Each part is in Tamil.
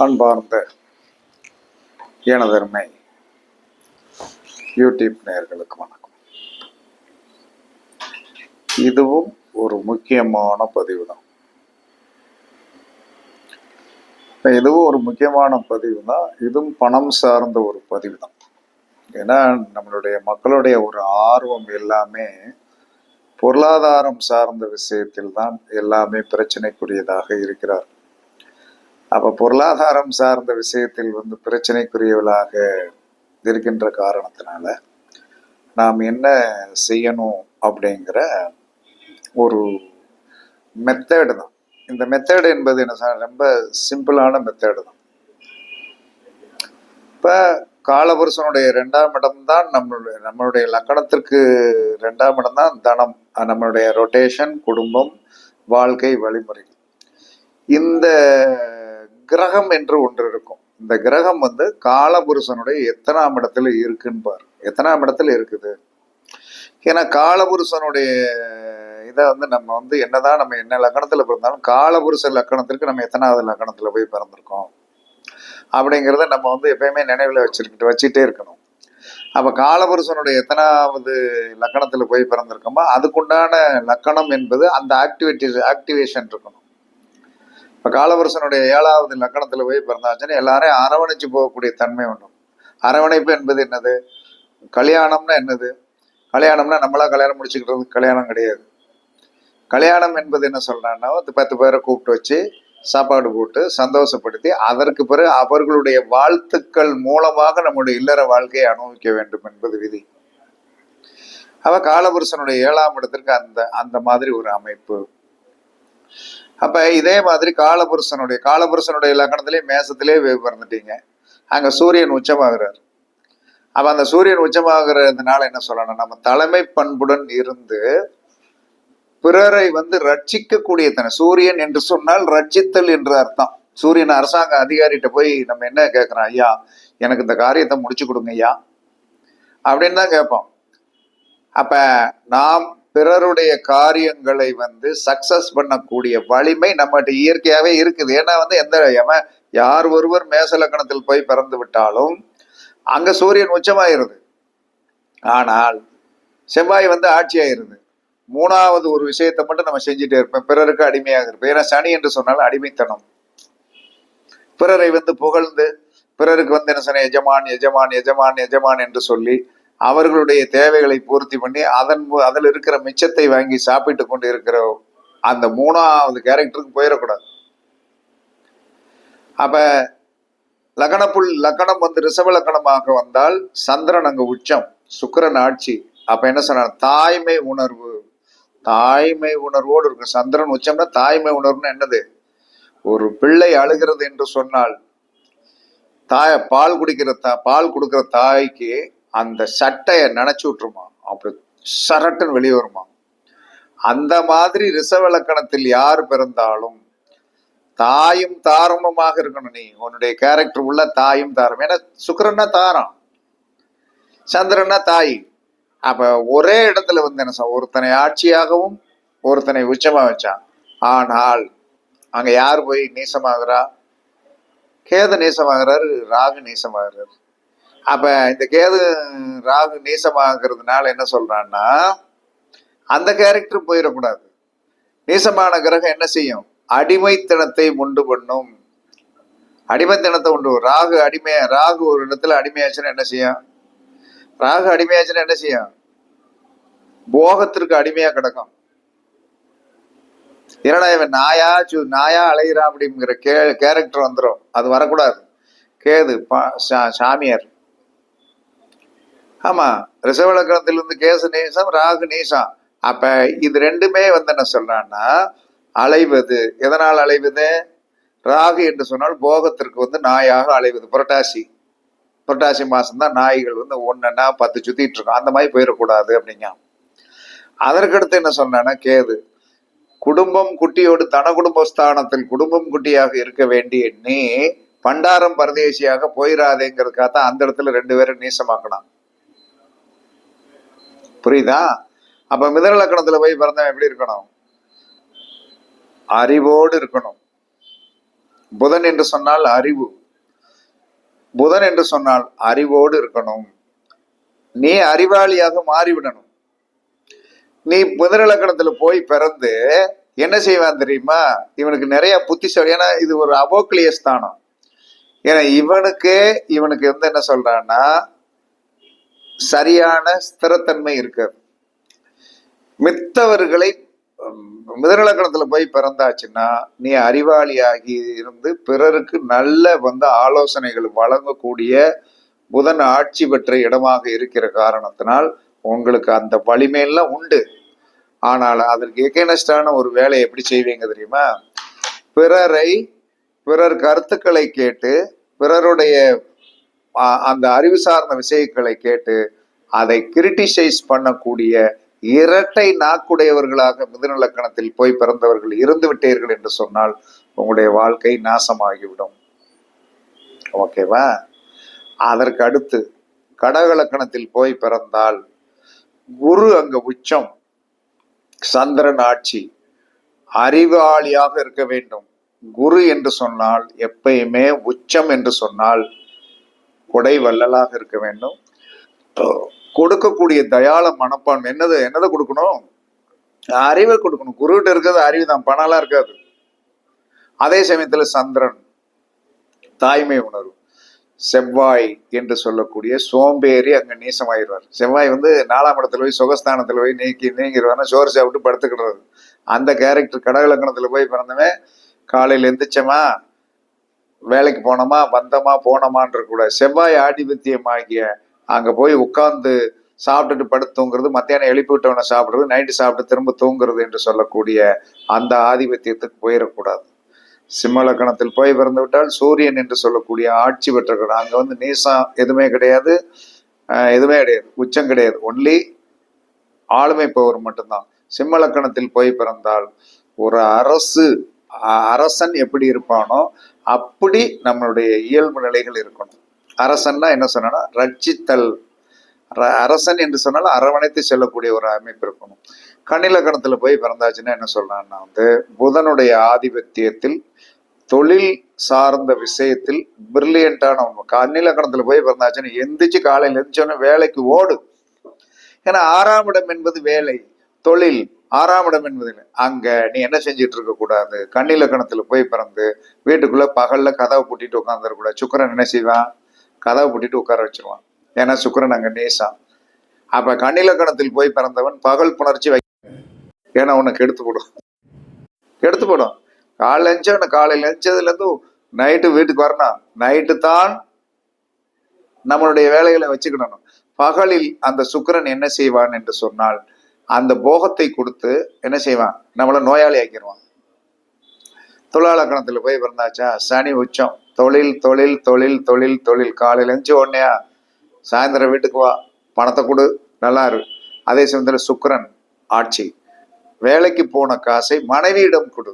அன்பார்ந்த எனதருமை யூடியூப் நேயர்களுக்கு வணக்கம். இதுவும் ஒரு முக்கியமான பதிவு தான். இதுவும் ஒரு முக்கியமான பதிவு தான். இதுவும் பணம் சார்ந்த ஒரு பதிவு தான். ஏன்னா நம்மளுடைய மக்களுடைய ஒரு ஆர்வம் எல்லாமே பொருளாதாரம் சார்ந்த விஷயத்தில் தான் எல்லாமே பிரச்சனைக்குரியதாக இருக்கிறார். அப்ப பொருளாதாரம் சார்ந்த விஷயத்தில் பிரச்சனைக்குரியவளாக இருக்கின்ற காரணத்தினால நாம் என்ன செய்யணும் அப்படிங்கிற ஒரு மெத்தேடு தான். இந்த மெத்தேடு என்பது என்ன, ரொம்ப சிம்பிளான மெத்தேடு தான். இப்ப காலபுருஷனுடைய 2ஆம் இடம் தான் நம்மளுடைய லக்கணத்திற்கு 2ஆம் இடம் தான் தனம், நம்மளுடைய ரொட்டேஷன், குடும்பம், வாழ்க்கை வழிமுறை. இந்த கிரகம் என்று ஒன்று இருக்கும். இந்த கிரகம் காலபுருஷனுடைய எத்தனாம் இடத்துல இருக்குன்னு பாரு. எத்தனாம் இடத்துல இருக்குது? ஏன்னா காலபுருஷனுடைய இதை நம்ம என்னதான் நம்ம என்ன லக்கணத்துல பிறந்தாலும் காலபுருஷ லக்கணத்திற்கு நம்ம எத்தனாவது லக்கணத்துல போய் பிறந்திருக்கோம் அப்படிங்கிறத நம்ம எப்பயுமே நினைவுல வச்சுட்டே இருக்கணும். அப்ப காலபுருஷனுடைய எத்தனாவது லக்கணத்துல போய் பிறந்திருக்கோமோ அதுக்குண்டான லக்கணம் என்பது அந்த ஆக்டிவேஷன் இருக்கணும். இப்ப காலபுருஷனுடைய 7ஆவது லக்கணத்துல போய் பிறந்தாச்சுன்னு எல்லாரையும் அரவணைச்சு போகக்கூடிய தன்மை உண்டு. அரவணைப்பு என்பது என்னது? கல்யாணம்னா என்னது? கல்யாணம்னா நம்மளா கல்யாணம் முடிச்சுக்கிட்டது கல்யாணம் கிடையாது. கல்யாணம் என்பது என்ன சொல்றான்னா 10 பேரை கூப்பிட்டு வச்சு சாப்பாடு போட்டு சந்தோஷப்படுத்தி அதற்கு பிறகு அவர்களுடைய வாழ்த்துக்கள் மூலமாக நம்முடைய இல்லற வாழ்க்கையை அனுபவிக்க வேண்டும் என்பது விதி. அவ காலபுருஷனுடைய 7ஆம் இடத்திற்கு அந்த மாதிரி ஒரு அமைப்பு. அப்ப இதே மாதிரி காலபுருஷனுடைய லக்கணத்திலே மேசத்திலே பிறந்துட்டீங்க. அங்க சூரியன் உச்சமாகிறார். அப்ப அந்த சூரியன் உச்சமாகிறதுனால என்ன சொல்லணும், நம்ம தலைமை பண்புடன் இருந்து பிறரை ரட்சிக்கக்கூடிய தன்மை. சூரியன் என்று சொன்னால் ரட்சித்தல் என்று அர்த்தம். சூரியன் அரசாங்க அதிகாரிகிட்ட போய் நம்ம என்ன கேட்கிறோம், ஐயா எனக்கு இந்த காரியத்தை முடிச்சு கொடுங்க ஐயா அப்படின்னு தான் கேட்போம். அப்ப நாம் பிறருடைய காரியங்களை சக்சஸ் பண்ணக்கூடிய வலிமை நம்மகிட்ட இயற்கையாவே இருக்குது. ஏன்னா யார் ஒருவர் மேச லக்கணத்தில் போய் பிறந்து விட்டாலும் அங்க சூரியன் உச்சமாயிருது. ஆனால் செவ்வாய் ஆட்சி ஆயிருது. 3வது ஒரு விஷயத்தை மட்டும் நம்ம செஞ்சுட்டே இருப்போம், பிறருக்கு அடிமையாக இருப்போம். ஏன்னா சனி என்று சொன்னால் அடிமைத்தனம். பிறரை புகழ்ந்து பிறருக்கு என்ன சொன்ன எஜமான் எஜமான் எஜமான் எஜமான் என்று சொல்லி அவர்களுடைய தேவைகளை பூர்த்தி பண்ணி அதில் இருக்கிற மிச்சத்தை வாங்கி சாப்பிட்டு கொண்டு இருக்கிற அந்த 3வது கேரக்டருக்கு போயிடக்கூடாது. அப்ப லக்கணம் ரிஷப லக்கணமாக வந்தால் சந்திரன் அங்க உச்சம், சுக்கிரன் ஆட்சி. அப்ப என்ன சொன்ன, தாய்மை உணர்வோடு இருக்கு. சந்திரன் உச்சம்னா தாய்மை உணர்வுன்னு என்னது? ஒரு பிள்ளை அழுகிறது என்று சொன்னால் பால் கொடுக்கிற தாய்க்கு அந்த சட்டைய நினைச்சு விட்டுருமா, அப்படி சரட்டுன்னு வெளியே வருமா. அந்த மாதிரி ரிஷப லக்கணத்தில் யார் பிறந்தாலும் தாயும் தாரமுமாக இருக்கணும். நீ உன்னுடைய கேரக்டர் உள்ள தாயும் தாரம். ஏன்னா சுக்கிரன்னா தாரம், சந்திரன்னா தாய். அப்ப ஒரே இடத்துல என்ன ஒருத்தனை ஆட்சியாகவும் ஒருத்தனை உச்சமா வச்சான். ஆனால் அங்க யார் போய் நீசமாகிறா? கேது நீசமாகிறாரு, ராகு நீசமாகிறாரு. அப்ப இந்த கேது ராகு நீசமாகிறதுனால என்ன சொல்றான்னா அந்த கேரக்டர் போயிடக்கூடாது. நீசமான கிரகம் என்ன செய்யும்? அடிமைத்தனத்தை உண்டு பண்ணும். அடிமைத்தனத்தை உண்டு. ராகு ஒரு இடத்துல அடிமையாச்சுன்னா என்ன செய்யும்? ராகு அடிமையாச்சுன்னா என்ன செய்யும்? போகத்திற்கு அடிமையா கிடக்கும். ஏன்னா இவன் நாயா அலைகிறான் அப்படிங்கிற கேரக்டர் வந்துடும். அது வரக்கூடாது. கேது சாமியார். ஆமா, ரிஷப லக்கணத்திலிருந்து கேசு நீசம், ராகு நீசம். அப்ப இது ரெண்டுமே என்ன சொல்றான்னா அலைவது. எதனால் அலைவது? ராகு என்று சொன்னால் போகத்திற்கு நாயாக அலைவது. புரட்டாசி மாசம்தான் நாய்கள் ஒன்னா 10 சுத்திட்டு இருக்கும். அந்த மாதிரி போயிடக்கூடாது அப்படிங்க. அதற்கடுத்து என்ன சொன்னா கேது குடும்பம் குட்டியோடு தன குடும்பஸ்தானத்தில் குடும்பம் குட்டியாக இருக்க வேண்டிய நீ பண்டாரம் பரதேசியாக போயிடாதேங்கிறதுக்காக அந்த இடத்துல 2 பேரும் நீசமாக்கணும். புரியுதா? அப்ப மிதுன லக்கணத்துல போய் பிறந்தவன் எப்படி இருக்கணும்? அறிவோடு இருக்கணும். புதன் என்று சொன்னால் அறிவு. புதன் என்று சொன்னால் அறிவோடு இருக்கணும். நீ அறிவாளியாக மாறிவிடணும். நீ புதன் இலக்கணத்துல போய் பிறந்து என்ன செய்வான் தெரியுமா? இவனுக்கு நிறைய புத்திசாலி. ஏன்னா இது ஒரு அபோக்லிய ஸ்தானம். ஏன்னா இவனுக்கு வந்து என்ன சொல்றான்னா, சரியான ஸ்திரத்தன்மை இருக்காது. மித்தவர்களை மிதனலக்கணத்துல போய் பிறந்தாச்சுன்னா நீ அறிவாளியாகி இருந்து பிறருக்கு நல்ல வந்து ஆலோசனைகள் வழங்கக்கூடிய புதன் ஆட்சி பெற்ற இடமாக இருக்கிற காரணத்தினால் உங்களுக்கு அந்த வலிமையெல்லாம் உண்டு. ஆனால் அதற்கு எகெனஸ்டான ஒரு வேலையை எப்படி செய்வீங்க தெரியுமா? பிறர் கருத்துக்களை கேட்டு, பிறருடைய அந்த அறிவு சார்ந்த விஷயங்களை கேட்டு அதை கிரிட்டிசைஸ் பண்ணக்கூடிய இரட்டை நாக்குடையவர்களாக மிதுனலக்கணத்தில் போய் பிறந்தவர்கள் இருந்து விட்டீர்கள் என்று சொன்னால் உங்களுடைய வாழ்க்கை நாசமாகிவிடும். ஓகேவா? அதற்கு அடுத்து கடகலக்கணத்தில் போய் பிறந்தால் குரு அங்க உச்சம், சந்திரன் ஆட்சி. அறிவாளியாக இருக்க வேண்டும். குரு என்று சொன்னால் எப்பயுமே உச்சம் என்று சொன்னால் கொடை வள்ளலாக இருக்க வேண்டும். கொடுக்கக்கூடிய தயாள மனப்பான்மை. என்னதை கொடுக்கணும்? அறிவை கொடுக்கணும். குருகிட்ட இருக்கிறது அறிவு தான், பணம்லாம் இருக்காது. அதே சமயத்துல சந்திரன் தாய்மை உணர்வு. செவ்வாய் என்று சொல்லக்கூடிய சோம்பேறி அங்க நீசமாயிருவார். செவ்வாய் வந்து 4ஆம் இடத்துல போய் சுகஸ்தானத்துல போய் நீங்கிடுவார்னா சோறு சாப்பிட்டு படுத்துக்கிடுறது. அந்த கேரக்டர் கடகலக்கணத்துல போய் பிறந்தவன் காலையில எந்திரிச்சமா, வேலைக்கு போனோமா, வந்தோமா, போனோமான்ற கூட செவ்வாய் ஆதிபத்தியமாகிய அங்க போய் உட்கார்ந்து சாப்பிட்டுட்டு படுத்து தூங்குறது, மத்தியானம் எழுப்பி விட்டவனை சாப்பிடுறது, நைட்டு சாப்பிட்டு திரும்ப தூங்குறது என்று சொல்லக்கூடிய அந்த ஆதிபத்தியத்துக்கு போயிடக்கூடாது. சிம்ம லக்கணத்தில் போய் பிறந்து விட்டால் சூரியன் என்று சொல்லக்கூடிய ஆட்சி பெற்ற அங்க வந்து நீசம் எதுவுமே கிடையாது, உச்சம் கிடையாது. ஒன்லி ஆளுமை பவர் மட்டும்தான். சிம்ம லக்கணத்தில் போய் பிறந்தால் ஒரு அரசன் எப்படி இருப்பானோ அப்படி நம்மளுடைய இயல்பு நிலைகள் இருக்கணும். அரசன்னா என்ன சொன்னா ரட்சித்தல். அரசன் என்று சொன்னாலும் அரவணைத்து செல்லக்கூடிய ஒரு அமைப்பு இருக்கணும். கன்னிலக்கணத்துல போய் பிறந்தாச்சுன்னா என்ன சொல்றான்னா வந்து புதனுடைய ஆதிபத்தியத்தில் தொழில் சார்ந்த விஷயத்தில் பிரில்லியண்டான ஒன்று. கன்னிலக்கணத்துல போய் பிறந்தாச்சுன்னா எந்திரிச்சு காலையில் எழுந்திரிச்சோன்னா வேலைக்கு ஓடு. ஏன்னா 6ஆம் இடம் என்பது வேலை, தொழில். 6ஆம் இடம் என்பது அங்க நீ என்ன செஞ்சிட்டு இருக்க கூடாது. கன்னிலக்கணத்துல போய் பிறந்து வீட்டுக்குள்ள பகல்ல கதவை பூட்டிட்டு உட்காந்துடக்கூடாது. சுக்கிரன் என்ன செய்வான்? கதவை பூட்டிட்டு உட்கார வச்சிருவான். ஏன்னா சுக்கிரன் அங்க நேசம். அப்ப கன்னிலக்கணத்தில் போய் பிறந்தவன் பகல் புணர்ச்சி ஏன்னா உனக்கு எடுத்து போடும். காலையில எழுந்ததுல இருந்து நைட்டு வீட்டுக்கு வரணும். நைட்டு தான் நம்மளுடைய வேலைகளை வச்சுக்கிடணும். பகலில் அந்த சுக்கிரன் என்ன செய்வான் என்று சொன்னால் அந்த போகத்தை கொடுத்து என்ன செய்வான்? நம்மள நோயாளி ஆக்கிடுவான். துலாலக்கணத்துல போய் பிறந்தாச்சா சனி உச்சம். தொழில் தொழில் தொழில் தொழில் தொழில். காலையில எழுந்துச்சு உடனே சாயந்தரம் வீட்டுக்கு வா, பணத்தை கொடு, நல்லா இரு. அதே சமயத்துல சுக்கிரன் ஆட்சி. வேலைக்கு போன காசை மனைவியிடம் கொடு.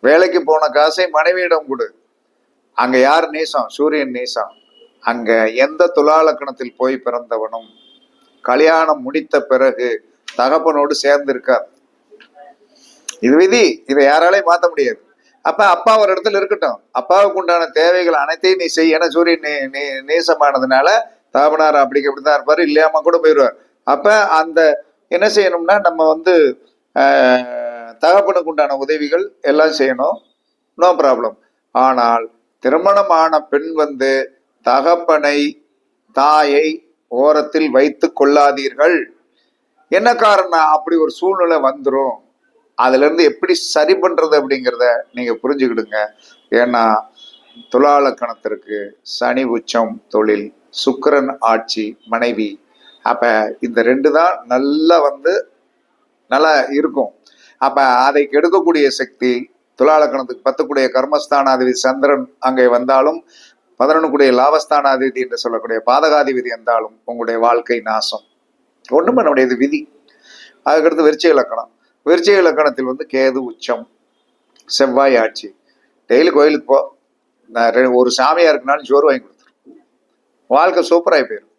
வேலைக்கு போன காசை மனைவியிடம் கொடு. அங்க யார் நேசம்? சூரியன் நேசம். அங்க எந்த துலாலக்கணத்தில் போய் பிறந்தவனும் கல்யாணம் முடித்த பிறகு தகப்பனோடு சேர்ந்து இருக்கார். இது விதி. இதை யாராலையும் மாற்ற முடியாது. அப்ப அப்பா ஒரு இடத்துல இருக்கட்டும். அப்பாவுக்கு உண்டான தேவைகள் அனைத்தையும் நீ செய். ஏன்னா சூரியன் நேசமானதுனால தகப்பனார் அப்படிதான் இருப்பாரு, இல்லையாம கூட போயிடுவார். அப்ப அந்த என்ன செய்யணும்னா நம்ம வந்து தகப்பனுக்கு உண்டான உதவிகள் எல்லாம் செய்யணும், நோ ப்ராப்ளம். ஆனால் திருமணமான பெண் வந்து தகப்பனை தாயை ஓரத்தில் வைத்து கொள்ளாதீர்கள். என்ன காரணம்? அப்படி ஒரு சூழ்நிலை வந்துடும். அதுல இருந்து எப்படி சரி பண்றது அப்படிங்கிறத நீங்க புரிஞ்சுக்கிடுங்க. ஏன்னா துலாலக்கணத்திற்கு சனி உச்சம் தொழில், சுக்கிரன் ஆட்சி மனைவி. அப்ப இந்த 2 தான் நல்லா இருக்கும். அப்ப அதை கெடுக்கக்கூடிய சக்தி துலாலக்கணத்துக்கு 10 கர்மஸ்தானாதிபதி சந்திரன் அங்கே வந்தாலும் 11 லாபஸ்தானாதிபதி என்று சொல்லக்கூடிய பாதகாதிபதி வந்தாலும் உங்களுடைய வாழ்க்கை நாசம். ஒண்ணும் பண்ண முடியாது, விதி. அதுக்கடுத்து விருச்சிக இலக்கணம். விருச்சிக இலக்கணத்தில் வந்து கேது உச்சம், செவ்வாய் ஆட்சி. டெய்லி கோயிலுக்கு போ, ஒரு சாமியா இருக்குனாலும் ஜோறு வாங்கி கொடுத்துரும், வாழ்க்கை சூப்பராகி போயிடும்.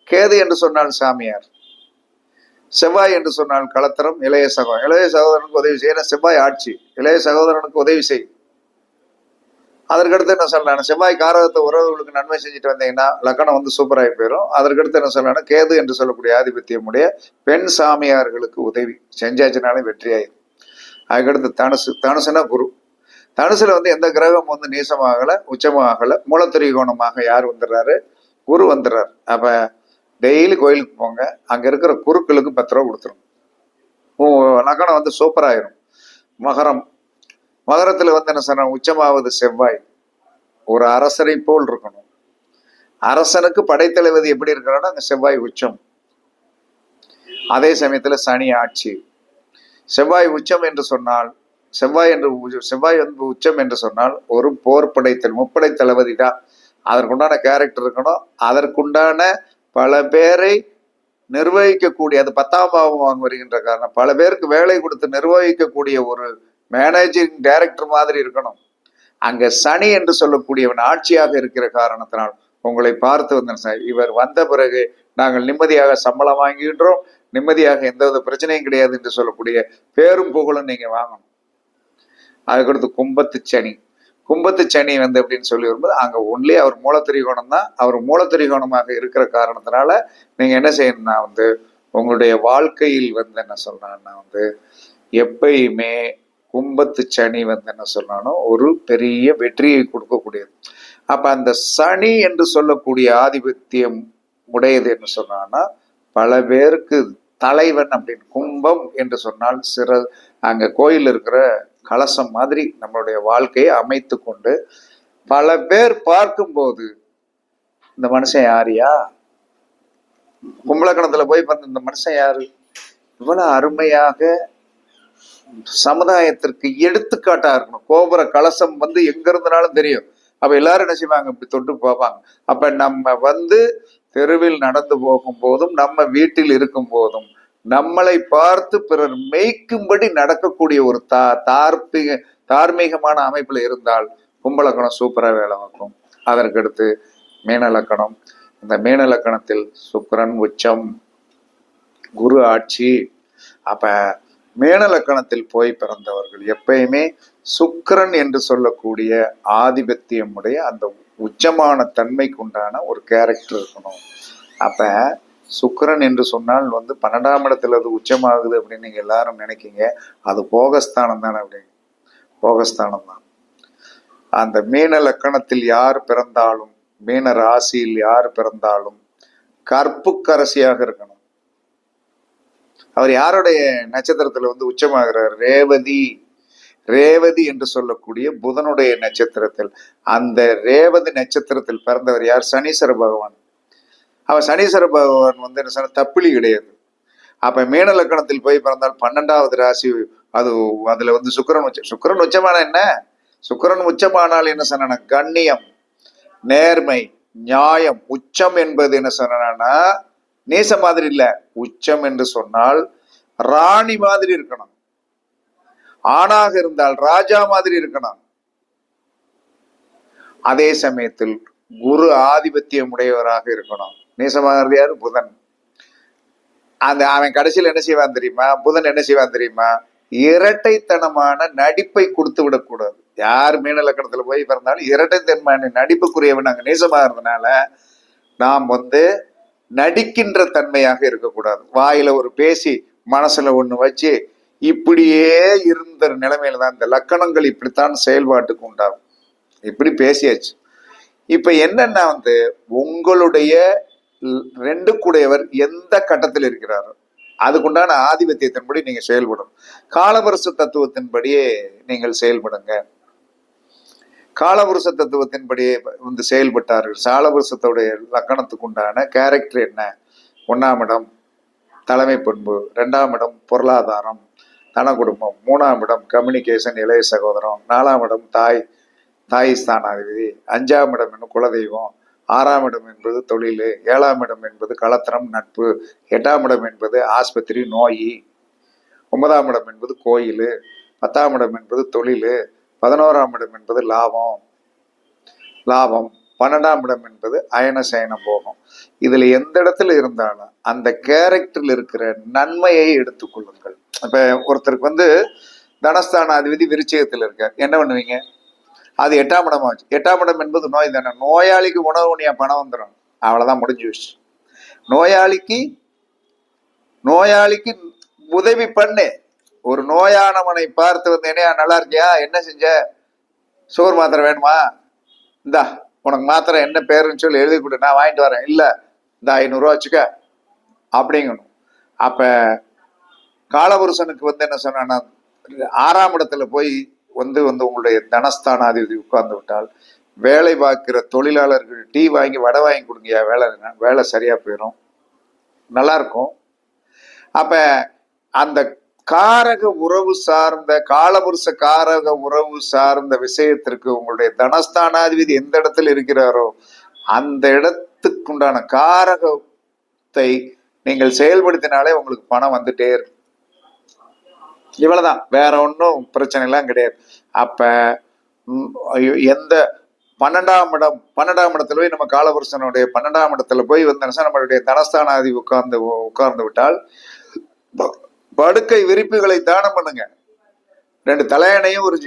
கேது என்று சொன்னால் சாமியார், செவ்வாய் என்று சொன்னால் களத்திரம், இளைய சகோதரனுக்கு உதவி செய்ய. செவ்வாய் ஆட்சி, இளைய சகோதரனுக்கு உதவி செய். அதற்கடுத்து என்ன சொல்லலாம், செவ்வாய் காரகத்தை உறவுகளுக்கு நன்மை செஞ்சுட்டு வந்தீங்கன்னா லக்கணம் வந்து சூப்பராகி போயிடும். அதற்கடுத்து என்ன சொல்லலாம், கேது என்று சொல்லக்கூடிய ஆதிபத்தியமுடைய பெண் சாமியார்களுக்கு உதவி செஞ்சாச்சுனாலும் வெற்றியாயிரும். அதுக்கடுத்து தனுசு. தனுசுனா குரு. தனுசுல வந்து எந்த கிரகம் வந்து நீசமாகல, உச்சமாகல, மூலத்திரிகோணமாக யார் வந்துடுறாரு, குரு வந்துடுறாரு. அப்ப டெய்லி கோயிலுக்கு போங்க, அங்க இருக்கிற குருக்களுக்கு 10 ரூபா கொடுத்துரும். லக்கணம் வந்து சூப்பராயிரும். மகரம். மகரத்துல வந்து என்ன சொன்ன, உச்சமாவது செவ்வாய் ஒரு அரசரை போல் இருக்கணும். அரசனுக்கு படைத்தளபதி எப்படி இருக்கிறான்னா அங்க செவ்வாய் உச்சம். அதே சமயத்துல சனி ஆட்சி. செவ்வாய் உச்சம் என்று சொன்னால், செவ்வாய் வந்து உச்சம் என்று சொன்னால் ஒரு போர் படைத்தல் முப்படை தளபதி தான். அதற்குண்டான கேரக்டர் இருக்கணும். அதற்குண்டான பல பேரை நிர்வகிக்கக்கூடிய, அது 10ஆம் பாவம் வருகின்ற காரணம், பல பேருக்கு வேலை கொடுத்து நிர்வகிக்கக்கூடிய ஒரு மேனேஜிங் டைரக்டர் மாதிரி இருக்கணும். அங்க சனி என்று சொல்லக்கூடியவன் ஆட்சியாக இருக்கிற காரணத்தினால் உங்களை பார்த்து வந்த இவர் வந்த பிறகு நாங்கள் நிம்மதியாக சம்பளம் வாங்குகின்றோம், நிம்மதியாக எந்தவித பிரச்சனையும் கிடையாது என்று சொல்லக்கூடிய பேரும் புகழும் நீங்க வாங்கணும். அதுக்கடுத்து கும்பத்து சனி. கும்பத்து சனி வந்து அப்படின்னு சொல்லி வரும்போது அங்க ஒன்லி அவர் மூலத்திரிகோணம் தான். அவர் மூலத்திரிகோணமாக இருக்கிற காரணத்தினால நீங்க என்ன செய்யணும்னா வந்து உங்களுடைய வாழ்க்கையில் வந்து என்ன சொல்றான்னா வந்து எப்பயுமே கும்பத்து சனி வந்து என்ன சொல்லணும் ஒரு பெரிய வெற்றியை கொடுக்கக்கூடியது. அப்ப அந்த சனி என்று சொல்லக்கூடிய ஆதிபத்தியம் உடையது என்று சொன்னான்னா பல பேருக்கு தலைவன் அப்படின்னு. கும்பம் என்று சொன்னால் அங்க கோயில் இருக்கிற கலசம் மாதிரி நம்மளுடைய வாழ்க்கையை அமைத்து கொண்டு பல பேர் பார்க்கும்போது இந்த மனுஷன் யாரியா, கும்பலக்கணத்துல போய் பார்த்து இந்த மனுஷன் யாரு, இவ்வளவு அருமையாக சமுதாயத்திற்கு எடுத்துக்காட்டா இருக்கணும். கோபுர கலசம் வந்து எங்க இருந்தனாலும் தெரியும். அப்ப எல்லாரும் என்ன செய்வாங்க, இப்படி தொட்டு போவாங்க. அப்ப நம்ம வந்து தெருவில் நடந்து போகும் போதும் நம்ம வீட்டில் இருக்கும் போதும் நம்மளை பார்த்து பிறர் மெய்க்கும்படி நடக்கக்கூடிய ஒரு தார்மீகமான அமைப்புல இருந்தால் கும்பலக்கணம் சூப்பரா வேலை வைக்கும். அதற்கடுத்து மீனலக்கணம். இந்த மீனலக்கணத்தில் சுக்கிரன் உச்சம், குரு ஆட்சி. அப்ப மீனலக்கணத்தில் போய் பிறந்தவர்கள் எப்பயுமே சுக்கிரன் என்று சொல்லக்கூடிய ஆதிபத்தியமுடைய அந்த உச்சமான தன்மைக்கு உண்டான ஒரு கேரக்டர் இருக்கணும். அப்ப சுக்கிரன் என்று சொன்னால் வந்து 12ஆம் இடத்துல அது உச்சமாகுது அப்படின்னு நீங்க எல்லாரும் நினைக்கிங்க. அது போகஸ்தானம் தானே, அப்படின்னு போகஸ்தானம் தான். அந்த மீன லக்கணத்தில் யார் பிறந்தாலும், மீன ராசியில் யார் பிறந்தாலும் கற்புக்கரசியாக இருக்கணும். அவர் யாருடைய நட்சத்திரத்துல வந்து உச்சமாகிறார், ரேவதி. ரேவதி என்று சொல்லக்கூடிய புதனுடைய நட்சத்திரத்தில். அந்த ரேவதி நட்சத்திரத்தில் பிறந்தவர் யார், சனீஸ்வர பகவான். அவன் சனீஸ்வர பகவான் வந்து என்ன சொன்ன, தப்பிலி கிடையாது. அப்ப மீன லக்கணத்தில் போய் பிறந்தால் 12வது ராசி. அதுல வந்து சுக்கிரன் உச்சம். சுக்கிரன் உச்சமான என்ன, சுக்கிரன் உச்சமானால் என்ன சொன்ன, கண்ணியம், நேர்மை, நியாயம். உச்சம் என்பது என்ன சொன்னா நீச மாதிரி இல்ல. உச்சம் என்று சொன்னால் ராணி மாதிரி இருக்கணும். ஆணாக இருந்தால் ராஜா மாதிரி இருக்கணும். அதே சமயத்தில் குரு ஆதிபத்தியம் உடையவராக இருக்கணும். நீசமாகிறது யாரு, புதன். அவன் கடைசியில் என்ன செய்வான் தெரியுமா, புதன் என்ன செய்வான் தெரியுமா, இரட்டைத்தனமான நடிப்பை கொடுத்து விடக்கூடாது. யார் மீன லக்கணத்துல போய் பிறந்தாலும் இரட்டைத்தனமான நடிப்புக்குரியவன் அங்க நீசமாகிறதுனால நாம் வந்து நடிக்கின்ற தன்மையாக இருக்கக்கூடாது. வாயில ஒரு பேசி மனசுல ஒண்ணு வச்சு இப்படியே இருந்த நிலைமையில தான் இந்த லக்கணங்கள் இப்படித்தான் செயல்பாட்டுக்கு உண்டாகும். இப்படி பேசியாச்சு. இப்ப என்னன்னா வந்து உங்களுடைய 2 கூடையவர் எந்த கட்டத்தில் இருக்கிறாரோ அதுக்குண்டான ஆதிபத்தியத்தின்படி நீங்க செயல்படும். காலவருஷ தத்துவத்தின்படியே நீங்கள் செயல்படுங்க. காலபுருஷ தத்துவத்தின்படியே வந்து செயல்பட்டார்கள். காலபுருஷத்துடைய லக்கணத்துக்கு உண்டான கேரக்டர் என்ன, 1ஆம் இடம் தலைமை பண்பு, 2ஆம் இடம் பொருளாதாரம், தன குடும்பம், 3ஆம் இடம் கம்யூனிகேஷன், இளைய சகோதரம், 4ஆம் இடம் தாய் ஸ்தானாதிபதி, 5ஆம் இடம் என்னும் குலதெய்வம், 6ஆம் இடம் என்பது தொழில், 7ஆம் இடம் என்பது களத்திரம் நட்பு, 8ஆம் இடம் என்பது ஆஸ்பத்திரி நோய், 9ஆம் இடம் என்பது கோயில், 10ஆம் இடம் என்பது தொழில், 11ஆம் இடம் என்பது லாபம், 12ஆம் இடம் என்பது அயன சயன போகம். இதுல எந்த இடத்துல இருந்தாலும் அந்த கேரக்டர்ல இருக்கிற நன்மையை எடுத்துக்கொள்ளுங்கள். இப்ப ஒருத்தருக்கு வந்து தனஸ்தான அதிபதி விருச்சிகத்தில் இருக்க, என்ன பண்ணுவீங்க, அது 8ஆம் இடம் ஆச்சு. 8ஆம் இடம் என்பது நோய் தானே. நோயாளிக்கு உணவு நீ பணம் வந்துடும், அவ்வளவுதான், முடிஞ்சு வச்சு. நோயாளிக்கு உதவி பண்ணு. ஒரு நோயானவனை பார்த்து வந்தேனே, நல்லா இருக்கியா, என்ன செஞ்ச, சோறு மாத்திரை வேணுமா, இந்தா உனக்கு மாத்திரை என்ன பேருன்னு சொல்லி எழுதி கொடு, நான் வாங்கிட்டு வரேன், இல்ல இந்த 500 வச்சுக்க அப்படிங்கணும். அப்ப காலபுருஷனுக்கு என்ன சொன்னா, 6ஆம் இடத்துல போய் வந்து உங்களுடைய தனஸ்தானாதிபதி உட்கார்ந்து விட்டால், வேலை பார்க்கிற தொழிலாளர்கள் டீ வாங்கி வடை வாங்கி கொடுங்க, வேலை சரியா போயிடும், நல்லா இருக்கும். அப்ப அந்த காரக உறவு சார்ந்த, காலபுருஷ காரக உறவு சார்ந்த விஷயத்திற்கு உங்களுடைய தனஸ்தானாதிபதி எந்த இடத்துல இருக்கிறாரோ அந்த இடத்துக்குண்டான காரகத்தை நீங்கள் செயல்படுத்தினாலே உங்களுக்கு பணம் வந்துட்டே இருக்கு. இவ்வளவுதான், வேற ஒன்றும் பிரச்சனை எல்லாம் கிடையாது. அப்ப எந்த 12ஆம் இடத்துல போய் நம்ம காலபுருஷனுடைய 12ஆம் இடத்துல போய் நம்மளுடைய தனஸ்தானாதி உட்கார்ந்து விட்டால், படுக்கை விரிப்புகளை தானம் பண்ணுங்க. 2 தலையணையும் ஒரு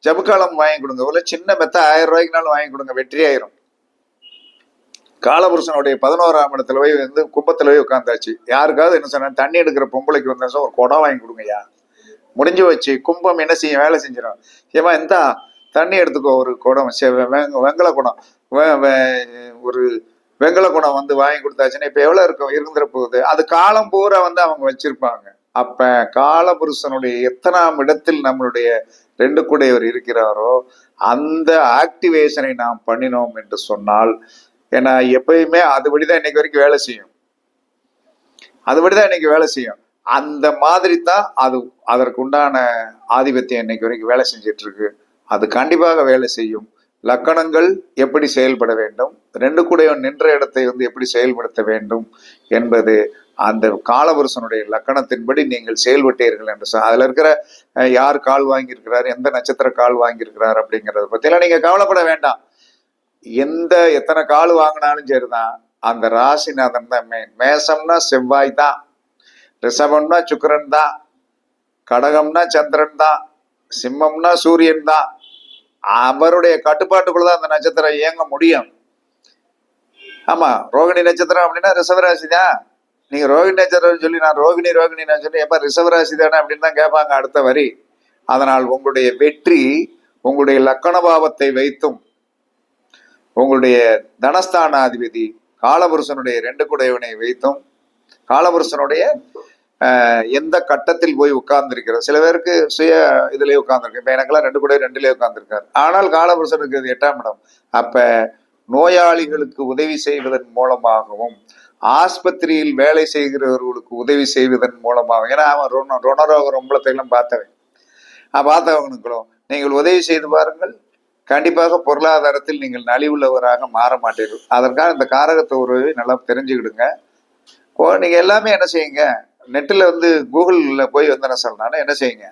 ஜபுக்காலம் வாங்கி கொடுங்க. ஒரு சின்ன மெத்த 1000 ரூபாய்க்குனாலும் வாங்கி கொடுங்க, வெற்றி ஆயிரும். காலபுருஷனுடைய 11ஆம் இடத்துல போய் கும்பத்துல போய் உட்காந்தாச்சு. யாருக்காவது என்ன சொன்ன, தண்ணி எடுக்கிற பொம்பளைக்கு வந்தா ஒரு குடம் வாங்கி கொடுங்கய்யா, முடிஞ்சு வச்சு. கும்பம் என்ன செய்ய, வேலை செஞ்சிடும். ஏமா இந்த தண்ணி எடுத்துக்கோ, ஒரு குடம், வெங்கல குடம், ஒரு வெங்கல குடம் வாங்கி கொடுத்தாச்சுன்னா இப்ப எவ்வளவு இருக்கும், இருந்துற போகுது. அது காலம் பூரா அவங்க வச்சிருப்பாங்க. அப்ப காலபுருஷனுடைய எத்தனாம் இடத்தில் நம்மளுடைய 2 கூடையவர் இருக்கிறாரோ அந்த ஆக்டிவேஷனை நாம் பண்ணினோம் என்று சொன்னால், ஏன்னா எப்பயுமே அதுபடிதான் இன்னைக்கு வரைக்கும் வேலை செய்யும். அந்த மாதிரி தான் அது அதற்கு உண்டான ஆதிபத்தியம் இன்னைக்கு வரைக்கும் வேலை செஞ்சிட்டு இருக்கு. அது கண்டிப்பாக வேலை செய்யும். லக்கணங்கள் எப்படி செயல்பட வேண்டும், 2 கூடையவன் நின்ற இடத்தை எப்படி செயல்படுத்த வேண்டும் என்பது அந்த காலபுருஷனுடைய லக்கணத்தின்படி நீங்கள் செயல்பட்டீர்கள் என்று அதுல இருக்கிற யார் கால் வாங்கியிருக்கிறார், எந்த நட்சத்திர கால் வாங்கியிருக்கிறார் அப்படிங்கறத பத்தியெல்லாம் நீங்க கவலைப்பட வேண்டாம். எத்தனை கால் வாங்கினாலும் சரிதான், அந்த ராசிநாதன் தான் மெயின். மேசம்னா செவ்வாய் தான், ரிஷபம்னா சுக்கிரன் தான், கடகம்னா சந்திரன் தான், சிம்மம்னா சூரியன் தான். அவருடைய கட்டுப்பாட்டுக்குள்ளதான் அந்த நட்சத்திரம் இயங்க முடியும். ஆமா, ரோகிணி நட்சத்திரம் அப்படின்னா ரிஷபராசி தான். நீங்க ரோகிணி நட்சத்திரம் சொல்லி நான் ரோகிணி நான் சொல்லி எப்ப ரிஷபராசி தானே அப்படின்னு தான் கேட்பாங்க அடுத்த வரி. அதனால் உங்களுடைய வெற்றி உங்களுடைய லக்கண பாவத்தை வைத்தும், உங்களுடைய தனஸ்தானாதிபதி காலபுருஷனுடைய 2 கூடையவனை வைத்தும், காலபுருஷனுடைய எந்த கட்டத்தில் போய் உட்கார்ந்து இருக்கிறார். சில பேருக்கு சுய இதுலயே உட்கார்ந்துருக்கு. இப்ப எனக்கெல்லாம் 2 கூடையவர் 2லயே உட்கார்ந்துருக்காரு. ஆனால் காலபுருஷனுக்கு 8ஆம் இடம். அப்ப நோயாளிகளுக்கு உதவி செய்வதன் மூலமாகவும், ஆஸ்பத்திரியில் வேலை செய்கிறவர்களுக்கு உதவி செய்வதன் மூலமாகவும், ஏன்னா அவன் ருணரோக ரொம்பளத்தை எல்லாம் பார்த்தவங்களுக்கும் நீங்கள் உதவி செய்து பாருங்கள். கண்டிப்பாக பொருளாதாரத்தில் நீங்கள் நலிவுள்ளவராக மாற மாட்டீர்கள். அதற்காக இந்த காரகத்தை உறவை நல்லா தெரிஞ்சுக்கிடுங்க. நீங்க எல்லாமே என்ன செய்யுங்க, நெட்டில் கூகுள்ல போய் என்ன சொல்லணும், என்ன செய்யுங்க,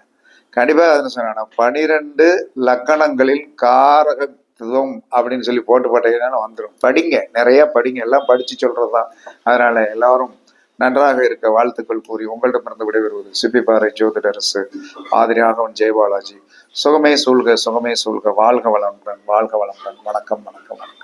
கண்டிப்பாக என்ன சொன்னா 12 லக்கணங்களில் காரகத்துவம் அப்படின்னு சொல்லி போட்டீங்கன்னா வந்துடும். படிங்க, நிறைய படிங்க, எல்லாம் படிச்சு சொல்றதுதான். அதனால எல்லாரும் நன்றாக இருக்க வாழ்த்துக்கள் கூறி உங்களிடமிருந்து விடைபெறுவது சிப்பிப்பாறை ஜோதிடரசு ஆதிராகவன் ஜெயபாலாஜி. சுகமே சூழ்க, சுகமே சூழ்க. வாழ்க வளமுடன், வாழ்க வளமுடன். வணக்கம், வணக்கம், வணக்கம்.